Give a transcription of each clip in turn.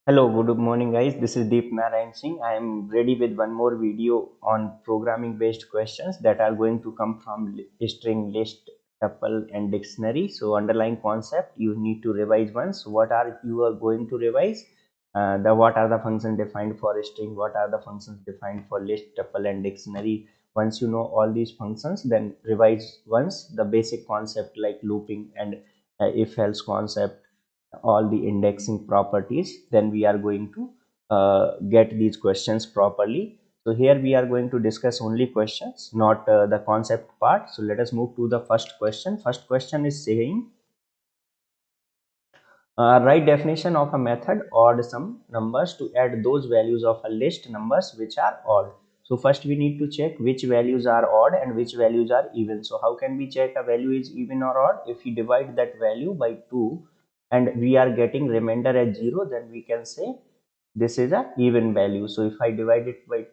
Hello, good morning guys. This is Deep Narayan Singh. I am ready with one more video on programming based questions that are going to come from string, list, tuple and dictionary. So underlying concept you need to revise once. What are you are going to revise? The what are the functions defined for a string? What are the functions defined for list, tuple and dictionary? Once you know all these functions, then revise once the basic concept like looping and if else concept, all the indexing properties, then we are going to get these questions properly. So here we are going to discuss only questions, not the concept part. So let us move to the first question. First question is saying, write definition of a method odd sum numbers to add those values of a list numbers which are odd. So first we need to check which values are odd and which values are even. So how can we check a value is even or odd? If we divide that value by 2 and we are getting remainder as 0, then we can say this is a even value. So if I divide it by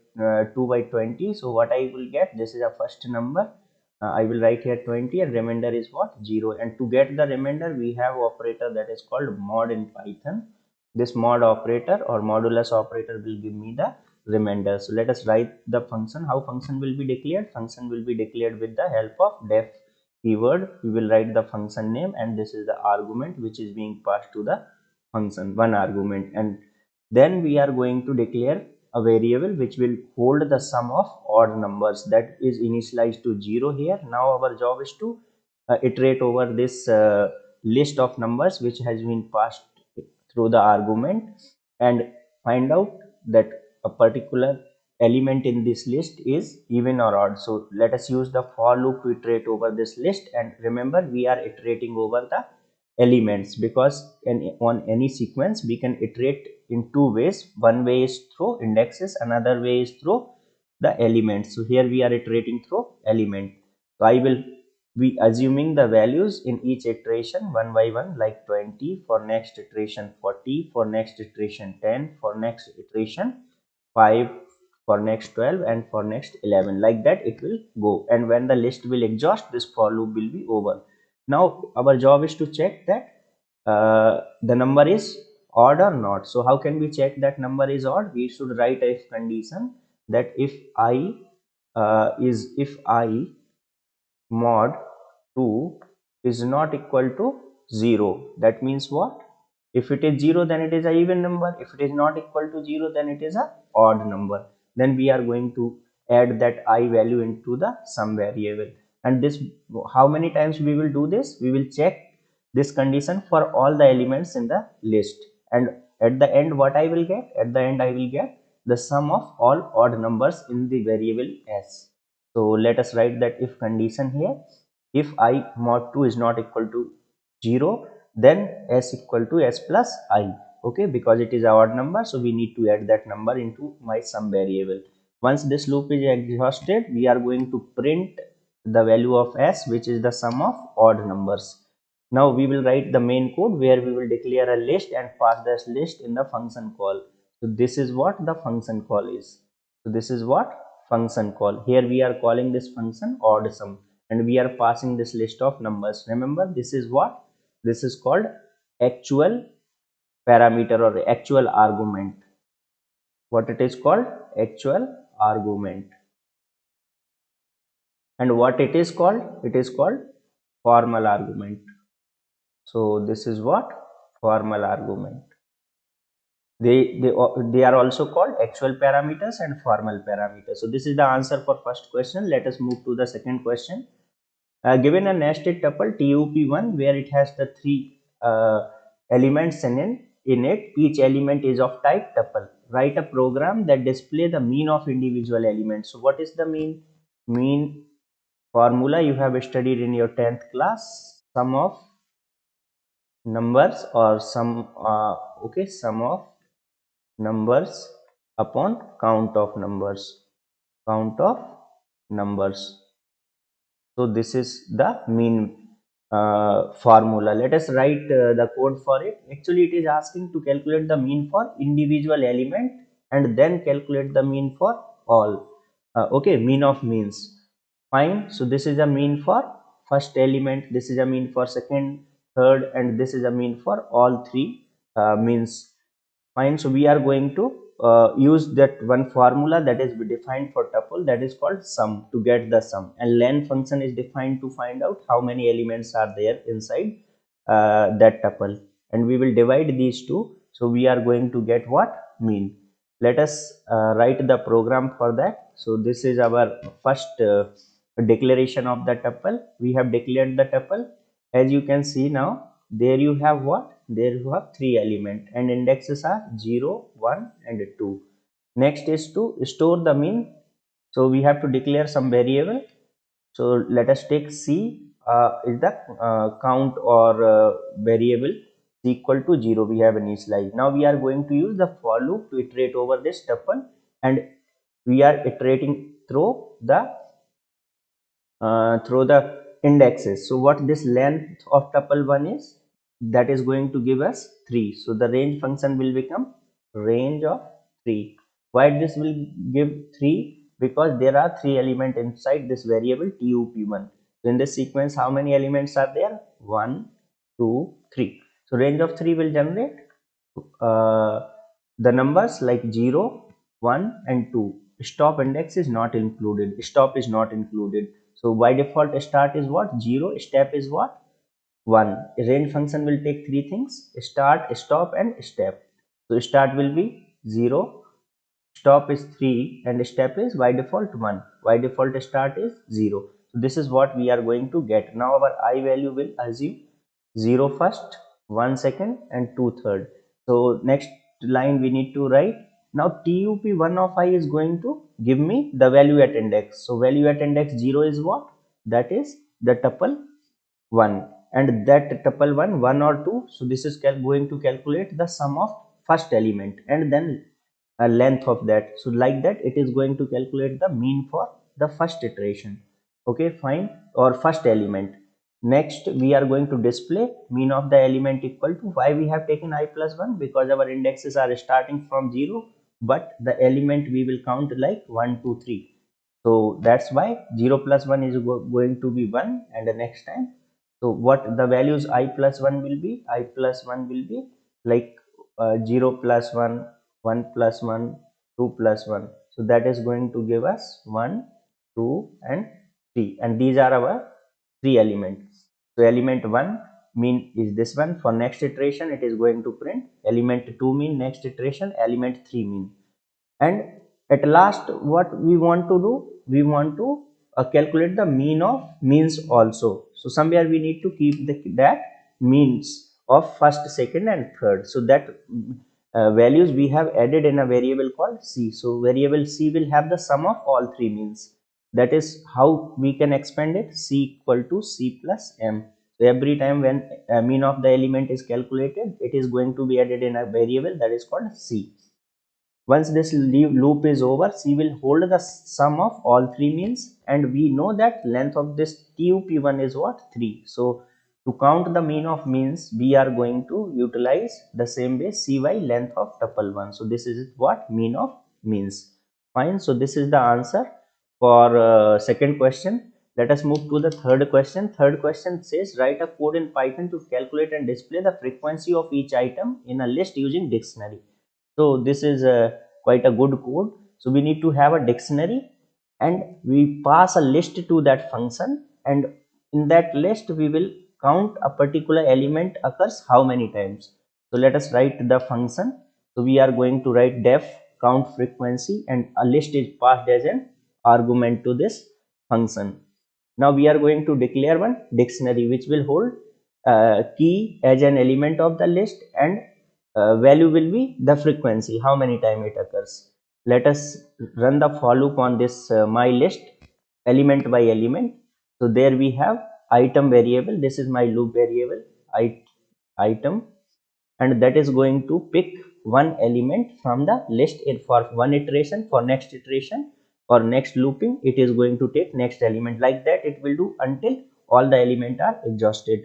2 by 20, so what I will get, this is a first number. I will write here 20 and remainder is what, 0. And to get the remainder we have operator that is called mod in Python. This mod operator or modulus operator will give me the remainder. So let us write the function. How function will be declared? Function will be declared with the help of def keyword. We will write the function name and this is the argument which is being passed to the function, one argument. And then we are going to declare a variable which will hold the sum of odd numbers that is initialized to 0 here. Now our job is to iterate over this list of numbers which has been passed through the argument and find out that a particular element in this list is even or odd. So let us use the for loop to iterate over this list, and remember we are iterating over the elements because on any sequence we can iterate in two ways. One way is through indexes, another way is through the elements. So here we are iterating through element. So I will be assuming the values in each iteration one by one, like 20 for next iteration, 40 for next iteration, 10 for next iteration, 5 for next 12 and for next 11. Like that it will go, and when the list will exhaust, this for loop will be over. Now our job is to check that the number is odd or not. So how can we check that number is odd? We should write a if condition that if I mod 2 is not equal to 0. That means what? If it is 0, then it is a even number. If it is not equal to 0, then it is a odd number. Then we are going to add that I value into the sum variable. And this, how many times we will do this? We will check this condition for all the elements in the list, and at the end what I will get? At the end I will get the sum of all odd numbers in the variable s. So let us write that if condition here. If I mod 2 is not equal to 0, then s equal to s plus I. Okay, because it is an odd number, so we need to add that number into my sum variable. Once this loop is exhausted, we are going to print the value of s, which is the sum of odd numbers. Now we will write the main code where we will declare a list and pass this list in the function call. So this is what the function call is. So this is what function call. Here we are calling this function ODDSum and we are passing this list of numbers. Remember, this is what? This is called actual parameter or actual argument. What it is called? Actual argument. And what it is called? It is called formal argument. So this is what? Formal argument. They are also called actual parameters and formal parameters. So this is the answer for first question. Let us move to the second question. Given a nested tuple tup1 where it has the three elements in it, each element is of type tuple. Write a program that display the mean of individual elements. So what is the mean? Mean formula you have studied in your 10th class. Sum of numbers or sum of numbers upon count of numbers. So this is the mean formula. Let us write the code for it. Actually it is asking to calculate the mean for individual element and then calculate the mean for all. Okay, mean of means. Fine. So this is a mean for first element, this is a mean for second, third, and this is a mean for all three means. Fine. So we are going to use that one formula that is defined for tuple, that is called sum, to get the sum, and len function is defined to find out how many elements are there inside that tuple, and we will divide these two. So we are going to get what? Mean. Let us write the program for that. So this is our first declaration of the tuple. We have declared the tuple. As you can see now, there you have what? There you have three elements and indexes are 0, 1 and 2. Next is to store the mean. So we have to declare some variable. So let us take C is the count or variable equal to 0 we have initialized. Now we are going to use the for loop to iterate over this tuple, and we are iterating through the indexes. So what this length of tuple 1 is, that is going to give us 3. So the range function will become range of 3. Why this will give 3? Because there are 3 elements inside this variable tup1. So in this sequence, how many elements are there? 1, 2, 3. So range of 3 will generate uh, the numbers like 0, 1 and 2. Stop index is not included. Stop is not included. So by default start is what? 0. Step is what? 1. Range function will take three things: start, stop and step. So start will be 0, stop is 3 and step is by default 1. By default start is 0. So this is what we are going to get. Now our I value will assume 0 first, 1 second and 2 third. So next line we need to write. Now tup1 of I is going to give me the value at index. So value at index 0 is what? That is the tuple 1, and that tuple 1 or 2. So this is going to calculate the sum of first element and then a length of that. So like that it is going to calculate the mean for the first iteration. Okay, fine, or first element. Next we are going to display mean of the element equal to, why we have taken I plus 1? Because our indexes are starting from 0, but the element we will count like 1, 2, 3. So that's why 0 plus 1 is going to be 1, and the next time, so what the values I plus 1 will be? I plus 1 will be like 0 plus 1, 1 plus 1, 2 plus 1. So that is going to give us 1, 2 and 3, and these are our three elements. So element 1 mean is this one. For next iteration it is going to print element 2 mean, next iteration element 3 mean. And at last what we want to do, we want to calculate the mean of means also. So somewhere we need to keep that means of first, second and third. So that values we have added in a variable called c. So variable c will have the sum of all three means. That is how we can expand it: c equal to c plus m. So every time when mean of the element is calculated, it is going to be added in a variable that is called c. Once this loop is over, C will hold the sum of all three means, and we know that length of this TUP1 is what? 3. So to count the mean of means, we are going to utilize the same way CY length of tuple 1. So this is what? Mean of means. Fine. So this is the answer for second question. Let us move to the third question. Third question says, write a code in Python to calculate and display the frequency of each item in a list using dictionary. So this is quite a good code. So we need to have a dictionary, and we pass a list to that function, and in that list we will count a particular element occurs how many times. So let us write the function. So we are going to write def count frequency, and a list is passed as an argument to this function. Now we are going to declare one dictionary which will hold key as an element of the list, and value will be the frequency, how many time it occurs. Let us run the for loop on this my list element by element. So there we have item variable. This is my loop variable item, and that is going to pick one element from the list for one iteration. For next iteration or next looping, it is going to take next element. Like that it will do until all the element are exhausted.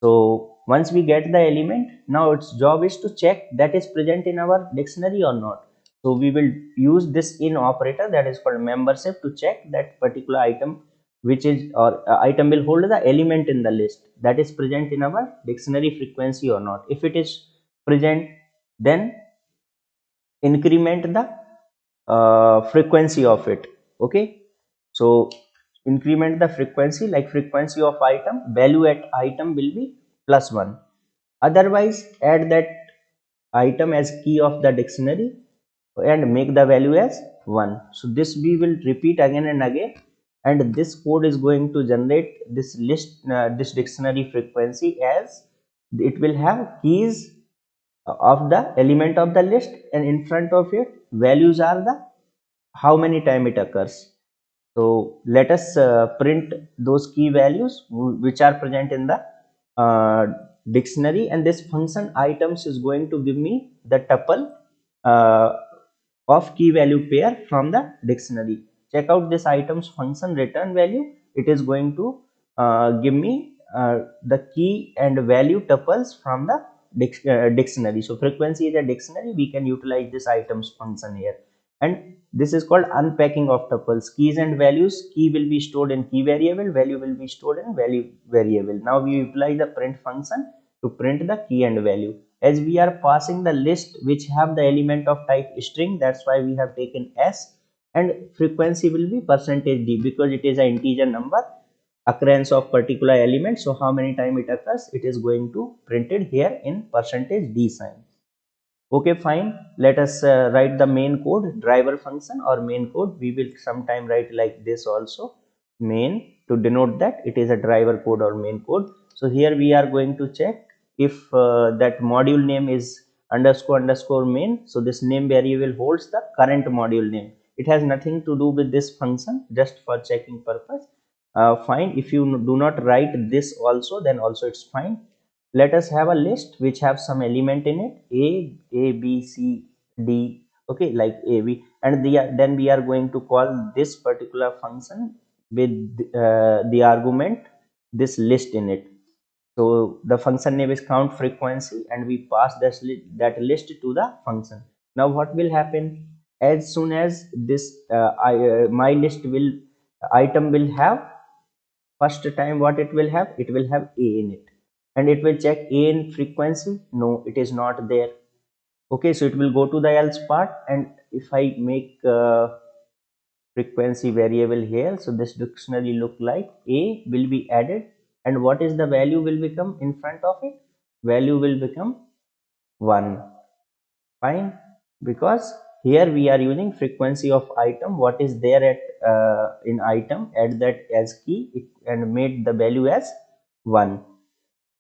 So once we get the element, now its job is to check that is present in our dictionary or not. So we will use this in operator that is called membership to check that particular item which is, or item will hold the element in the list that is present in our dictionary frequency or not. If it is present, then increment the frequency of it. Okay, so increment the frequency, like frequency of item, value at item will be +1. Otherwise add that item as key of the dictionary and make the value as 1. So this we will repeat again and again, and this code is going to generate this list, this dictionary frequency, as it will have keys of the element of the list, and in front of it values are the how many time it occurs. So let us print those key values which are present in the uh, dictionary, and this function items is going to give me the tuple uh, of key value pair from the dictionary. Check out this items function return value. It is going to give me the key and value tuples from the dictionary. So frequency is a dictionary. We can utilize this items function here, and this is called unpacking of tuples. Keys and values. Key will be stored in key variable. Value will be stored in value variable. Now we utilize the print function to print the key and value. As we are passing the list which have the element of type string, that's why we have taken s, and frequency will be %d because it is an integer number, occurrence of particular element. So how many time it occurs, it is going to printed here in %d sign. Okay, fine. Let us write the main code, driver function or main code. We will sometime write like this also, main, to denote that it is a driver code or main code. So here we are going to check if that module name is underscore underscore main. So this name variable holds the current module name. It has nothing to do with this function, just for checking purpose. Fine. If you do not write this also, then also it's fine. Let us have a list which have some element in it, a b c d. Okay, like a b, and then we are going to call this particular function with the argument this list in it. So the function name is count frequency, and we pass that list to the function. Now what will happen, as soon as this my list will item will have, first time what it will have, it will have a in it, and it will check a in frequency. No, it is not there. Okay, so it will go to the else part, and if I make frequency variable here, so this dictionary look like a will be added, and what is the value will become in front of it, value will become 1. Fine, because here we are using frequency of item, what is there at in item, add that as key and made the value as 1.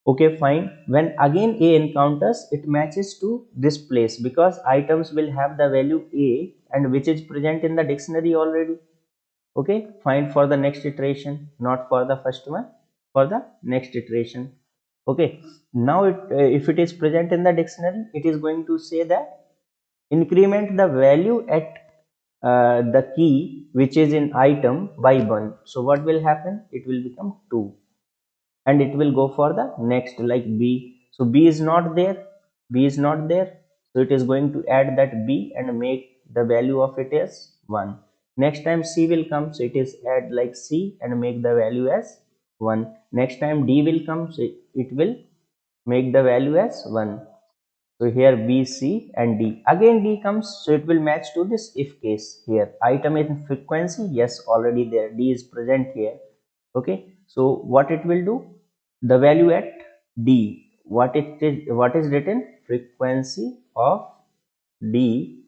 Okay, fine. When again a encounters, it matches to this place because items will have the value a, and which is present in the dictionary already. Okay, fine, for the next iteration, not for the first one, for the next iteration. Okay, now if it is present in the dictionary, it is going to say that increment the value at the key which is in item by 1. So what will happen, it will become 2, and it will go for the next, like b. So b is not there, b is not there, so it is going to add that b and make the value of it as 1. Next time c will come, so it is add like c and make the value as 1. Next time d will come, so it will make the value as 1. So here b, c and d. Again d comes, so it will match to this if case here. Item in frequency, yes, already there. D is present here. Okay. So what it will do? The value at d. What is written? Frequency of d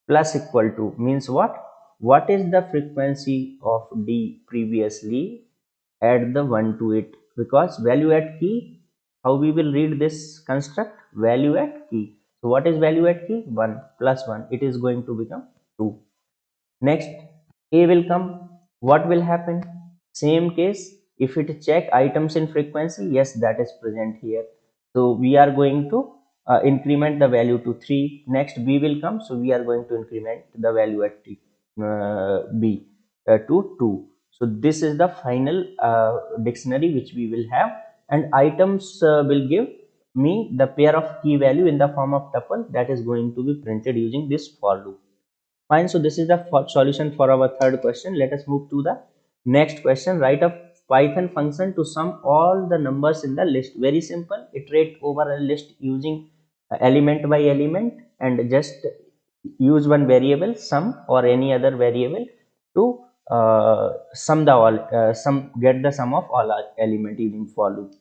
plus equal to means what? What is the frequency of d previously? Add the 1 to it, because value at key, how we will read this construct, value at key. So what is value at key? 1 plus 1, it is going to become 2. Next a will come, what will happen? Same case, if it check items in frequency, yes, that is present here, so we are going to increment the value to 3. Next b will come, so we are going to increment the value at b to 2. So this is the final dictionary which we will have, and items will give me the pair of key value in the form of tuple that is going to be printed using this for loop. Fine, so this is the solution for our third question. Let us move to the next question. Write a Python function to sum all the numbers in the list. Very simple. Iterate over a list using element by element, and just use one variable sum or any other variable to sum the all sum get the sum of all element using for loop.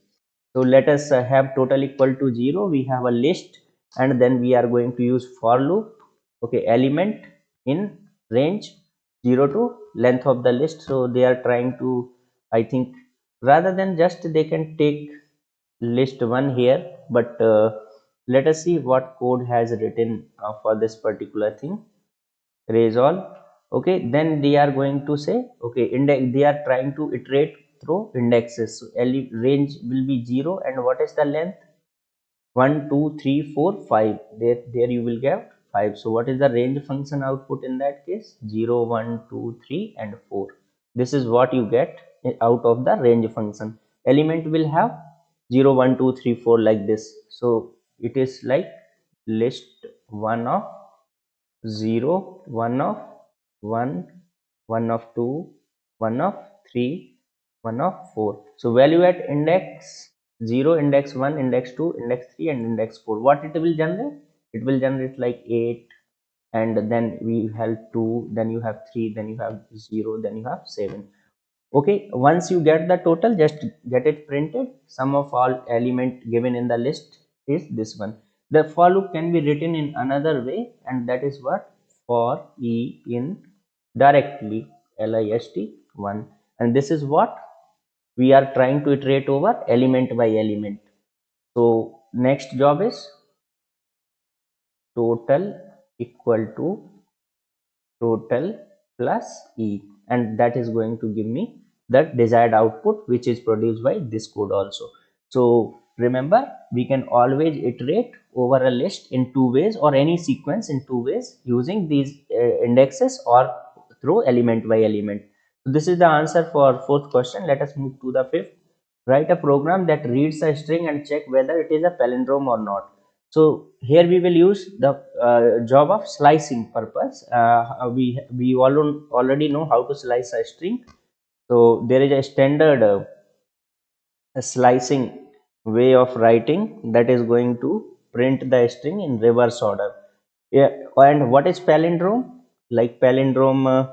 So let us have total equal to 0. We have a list and then we are going to use for loop. Okay, element in range 0 to length of the list. So they are trying to, I think, rather than just they can take list 1 here, but let us see what code has written for this particular thing. Raise all. Okay, then they are going to say, okay, index, they are trying to iterate through indexes. So range will be 0 and what is the length? 1 2 3 4 5. There you will get 5. So what is the range function output in that case? 0 1 2 3 and 4. This is what you get out of the range function. Element will have 0 1 2 3 4 like this. So it is like list 1 of 0 1 of 1 1 of 2 1 of 3 1 of 4. So value at index 0, index 1, index 2, index 3 and index 4, what it will generate? It will generate like 8, and then we have 2, then you have 3, then you have 0, then you have 7. Okay, once you get the total, just get it printed. Sum of all element given in the list is this one. The for loop can be written in another way, and that is what? For e in directly list 1, and this is what we are trying to iterate over element by element. So next job is total equal to total plus e, and that is going to give me the desired output, which is produced by this code also. So remember, we can always iterate over a list in two ways, or any sequence in two ways, using these indexes or through element by element. So this is the answer for fourth question. Let us move to the fifth. Write a program that reads a string and check whether it is a palindrome or not. So here we will use the job of slicing purpose. We already know how to slice a string. So there is a standard slicing way of writing that is going to print the string in reverse order. Yeah, and what is palindrome? Like palindrome,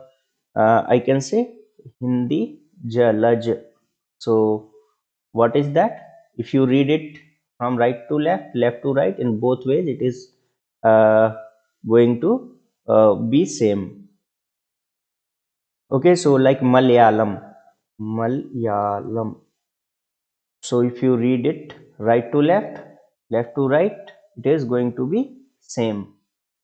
I can say Hindi jalaj. So what is that? If you read it from right to left, left to right, in both ways, it is uh, going to be same. Okay, so like Malayalam. So if you read it right to left, left to right, it is going to be same,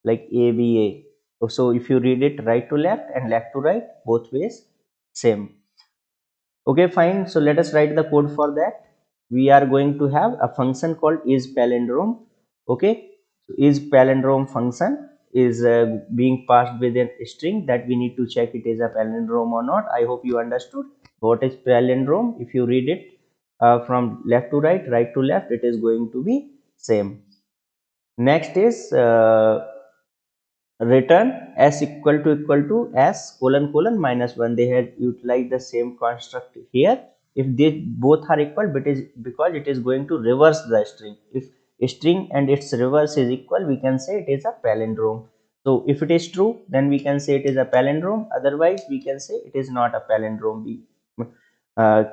like ABA. So if you read it right to left and left to right, both ways, same. Okay, fine. So let us write the code for that. We are going to have a function called isPalindrome. Okay, so isPalindrome function is being passed with a string that we need to check it is a palindrome or not. I hope you understood what is palindrome. If you read it from left to right, right to left, it is going to be same. Next is return s equal to s colon colon minus 1. They had utilized the same construct here. If they both are equal, but is because it is going to reverse the string. If string and its reverse is equal, we can say it is a palindrome. So if it is true, then we can say it is a palindrome. Otherwise we can say it is not a palindrome. We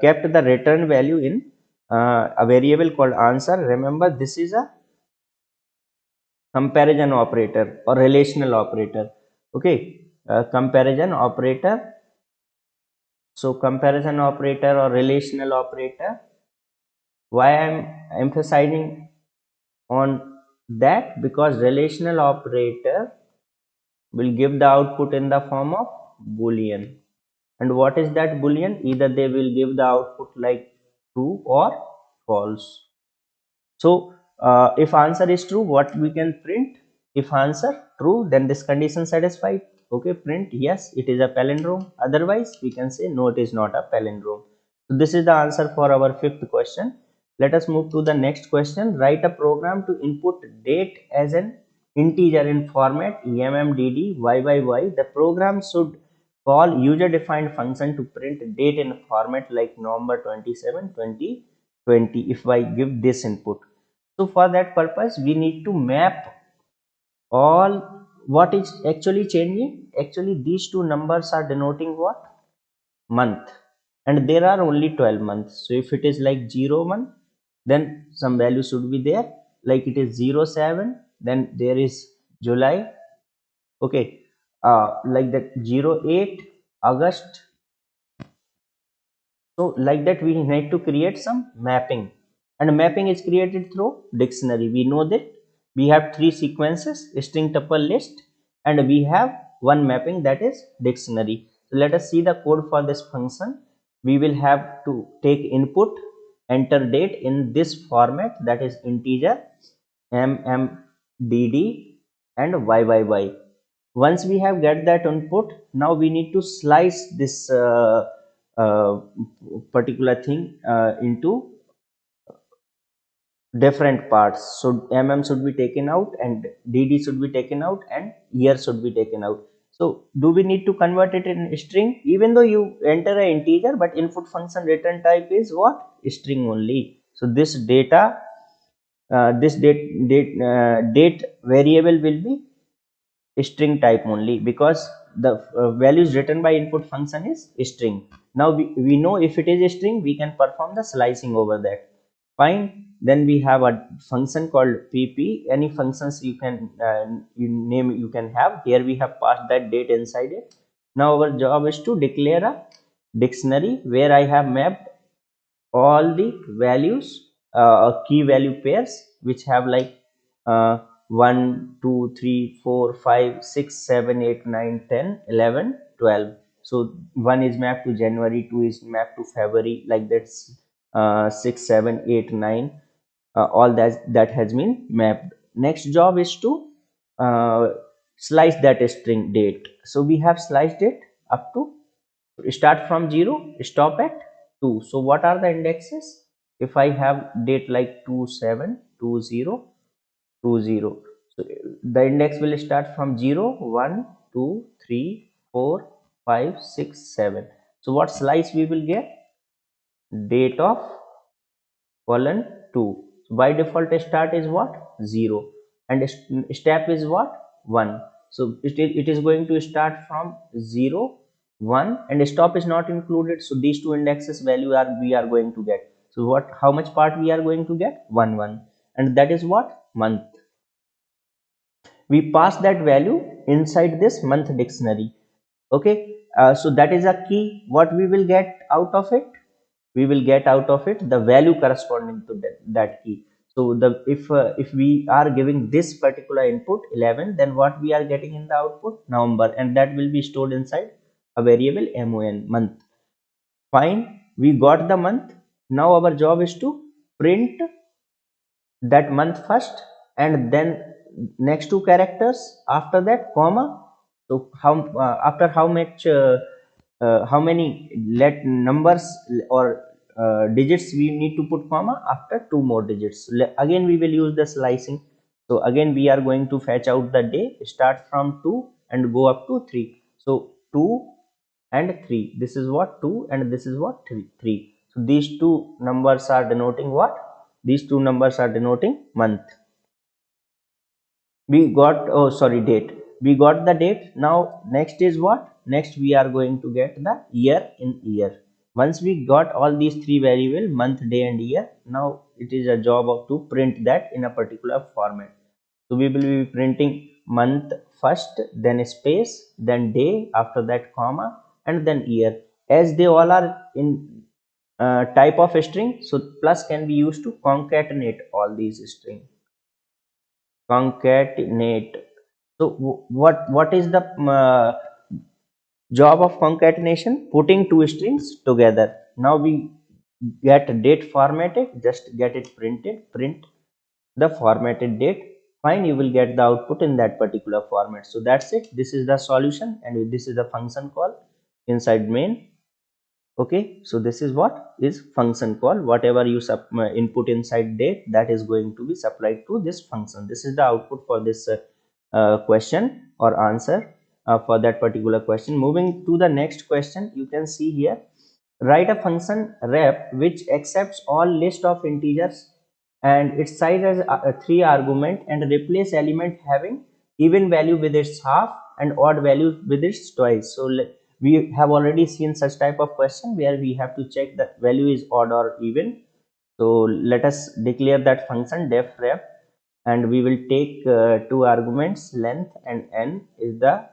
kept the return value in a variable called answer. Remember, this is a comparison operator or relational operator. Okay, comparison operator. So comparison operator or relational operator, why I'm emphasizing on that? Because relational operator will give the output in the form of boolean. And what is that boolean? Either they will give the output like true or false. So if answer is true, what we can print? If answer true, then this condition satisfied. Okay, print yes, it is a palindrome. Otherwise we can say no, it is not a palindrome. So this is the answer for our fifth question. Let us move to the next question. Write a program to input date as an integer in format MMDDYYY. The program should call user defined function to print date in format like November 27 2020 if I give this input. So for that purpose, we need to map all what is actually changing? Actually these two numbers are denoting what? Month, and there are only 12 months. So if it is like 01, then some value should be there, like it is 07, then there is July. Okay, like that 08 August. So like that we need to create some mapping, and mapping is created through dictionary. We know that we have three sequences: string, tuple, list, and we have one mapping, that is dictionary. So let us see the code for this function. We will have to take input, enter date in this format, that is integer, MMDD and YYY. Once we have get that input, now we need to slice this uh, particular thing into different parts. So should be taken out, and dd should be taken out, and year should be taken out. So do we need to convert it in string? Even though you enter an integer, but input function return type is what? String only. So this data, date variable will be string type only, because the values written by input function is string. Now we know if it is a string, we can perform the slicing over that. Fine. Then we have a function called pp. Any functions you can you can have. Here we have passed that date inside it. Now our job is to declare a dictionary where I have mapped all the values, key value pairs, which have like uh, 1 2 3 4 5 6 7 8 9 10 11 12. So 1 is mapped to January, 2 is mapped to February, like that's 6 7 8 9, all that has been mapped. Next job is to uh, slice that string date. So we have sliced it up to start from 0, stop at 2. So what are the indexes? If I have date like 272020, so the index will start from 0 1 2 3 4 5 6 7. So what slice we will get? Date of colon 2. So by default start is what? 0, and step is what? 1. So it is going to start from 0 1, and stop is not included. So these two indexes value are we are going to get. So what, how much part we are going to get? 1 1, and that is what? Month. We pass that value inside this month dictionary. Okay, so that is a key. What we will get out of it? We will get out of it the value corresponding to that key. So the if we are giving this particular input 11, then what we are getting in the output? November, and that will be stored inside a variable mon, month. Fine, we got the month. Now our job is to print that month first, and then next two characters, after that comma. So how after how many let numbers or digits we need to put comma? After two more digits. Again we will use the slicing. So again we are going to fetch out the day, start from 2 and go up to 3. So 2 and 3, this is what? 2, and this is what? 3. So these two numbers are denoting what? These two numbers are denoting month. We got, oh sorry, date. We got the date. Now next is what? Next we are going to get the year in year. Once we got all these three variable, month, day and year, now it is a job of to print that in a particular format. So we will be printing month first, then space, then day, after that comma, and then year. As they all are in type of string, so plus can be used to concatenate all these string. Concatenate. So what is the job of concatenation? Putting two strings together. Now we get date formatted, just get it printed, print the formatted date. Fine, you will get the output in that particular format. So that's it. This is the solution, and this is the function call inside main. Okay, so this is what is function call. Whatever you input inside date, that is going to be supplied to this function. This is the output for this question or answer for that particular question. Moving to the next question, you can see here, write a function rep which accepts all list of integers and its size as 3 argument, and replace element having even value with its half and odd value with its twice. So we have already seen such type of question where we have to check that value is odd or even. So let us declare that function def ref, and we will take two arguments, length and n is the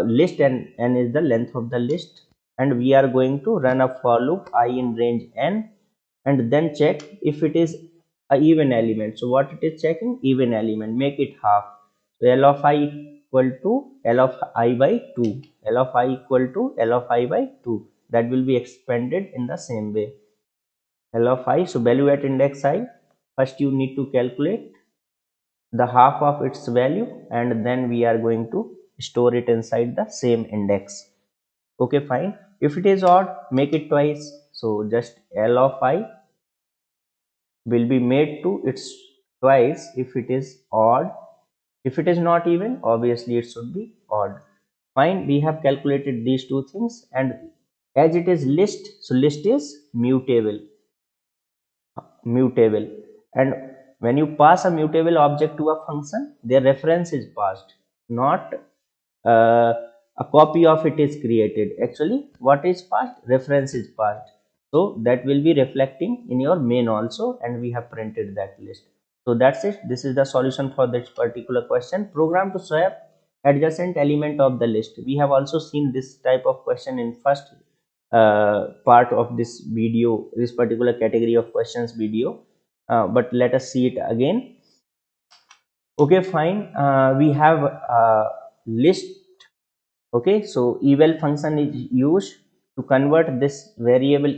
list and n is the length of the list, and we are going to run a for loop I in range n and then check if it is a even element. So what it is checking? Even element, make it half. So L of I equal to L of I by 2. L of I equal to L of I by 2. That will be expanded in the same way. L of I, so value at index I, first you need to calculate the half of its value and then we are going to store it inside the same index. Okay, fine. If it is odd, make it twice. So just L of I will be made to its twice if it is odd. If it is not even, obviously it should be odd. Fine, we have calculated these two things, and as it is list, so list is mutable, and when you pass a mutable object to a function, their reference is passed, not uh, a copy of it is created. Actually what is passed? Reference is passed. So that will be reflecting in your main also, and we have printed that list. So that's it. This is the solution for this particular question. Program to swap adjacent element of the list. We have also seen this type of question in first part of this video, this particular category of questions video, but let us see it again. Okay, fine. We have list. Okay, so eval function is used to convert this variable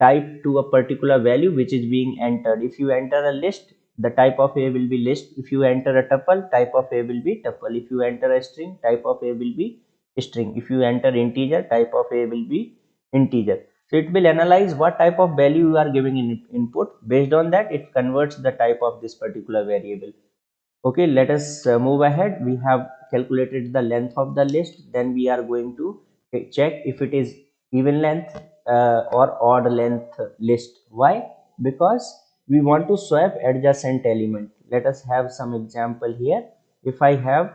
type to a particular value which is being entered. If you enter a list, the type of a will be list. If you enter a tuple, type of a will be tuple. If you enter a string, type of a will be string. If you enter integer, type of a will be integer. So it will analyze what type of value you are giving in input. Based on that, it converts the type of this particular variable. Okay, let us move ahead. We have calculated the length of the list. Then we are going to check if it is even length or odd length list. Why? Because we want to swap adjacent element. Let us have some example here. If I have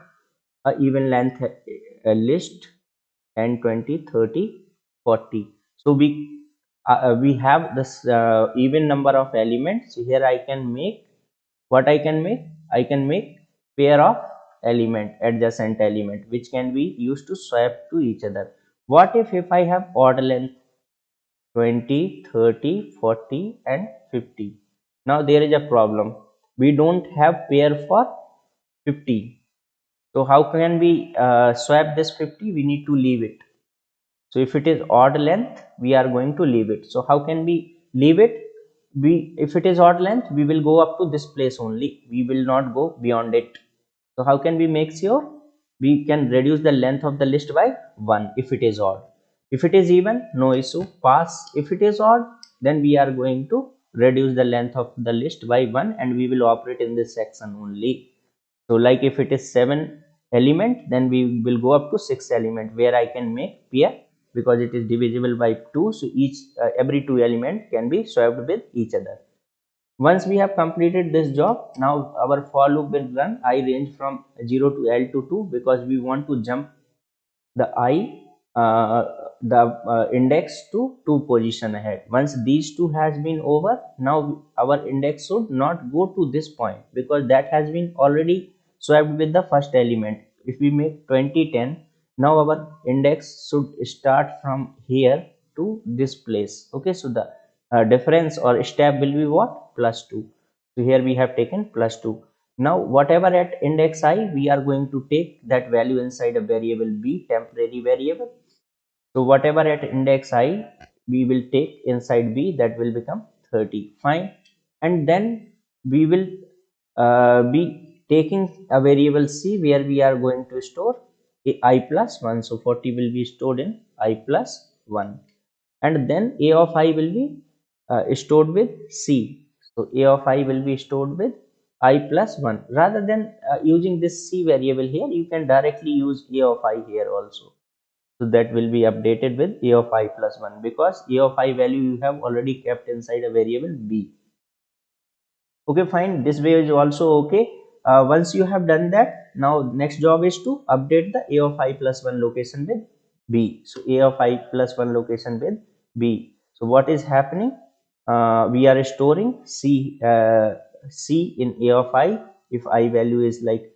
a even length list 10, 20, 30, 40. So we have this even number of elements. So here I can make what I can make? I can make pair of element, adjacent element, which can be used to swap to each other. What if I have odd length 20, 30, 40 and 50? Now there is a problem. We don't have pair for 50. So how can we swap this 50? We need to leave it. So if it is odd length, we are going to leave it. So how can we leave it? If it is odd length, we will go up to this place only. We will not go beyond it. So how can we make sure? We can reduce the length of the list by 1 if it is odd. If it is even, no issue, pass. If it is odd, then we are going to reduce the length of the list by 1 and we will operate in this section only. So like if it is 7 element, then we will go up to 6 element where I can make pair because it is divisible by 2. So each every 2 element can be swapped with each other. Once we have completed this job, now our for loop will run I range from 0 to L to 2 because we want to jump the I the index to 2 position ahead. Once these two has been over, now our index should not go to this point because that has been already swapped with the first element. If we make 2010, now our index should start from here to this place. Okay, so the difference or step will be what? +2. So here we have taken +2. Now whatever at index I, we are going to take that value inside a variable b, temporary variable. So whatever at index I we will take inside b, that will become 30. Fine. And then we will be taking a variable c where we are going to store I plus 1. So 40 will be stored in I plus 1, and then a of I will be stored with c. So a of I will be stored with I plus 1. Rather than using this c variable here, you can directly use a of I here also. So that will be updated with a of I plus 1 because a of I value you have already kept inside a variable b. Okay, fine. This way is also okay. Once you have done that, now next job is to update the a of I plus 1 location with b. So a of I plus 1 location with b. So what is happening? We are storing c in a of I. If I value is like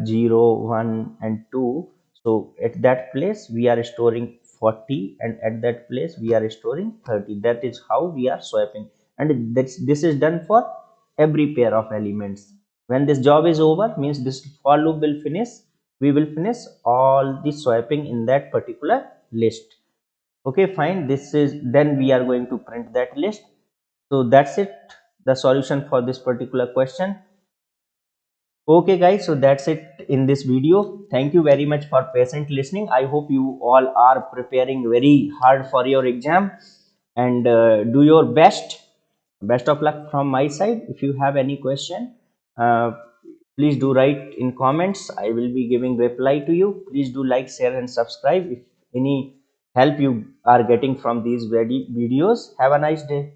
0 1 and 2, so at that place we are storing 40, and at that place we are storing 30. That is how we are swapping, and this is done for every pair of elements. When this job is over, means this for loop will finish. We will finish all the swapping in that particular list. Okay, fine. This is, then we are going to print that list. So that's it, the solution for this particular question. Okay guys, so that's it in this video. Thank you very much for patient listening. I hope you all are preparing very hard for your exam, and do your best of luck from my side. If you have any question, uh, please do write in comments. I will be giving reply to you. Please do like, share and subscribe if any help you are getting from these videos. Have a nice day.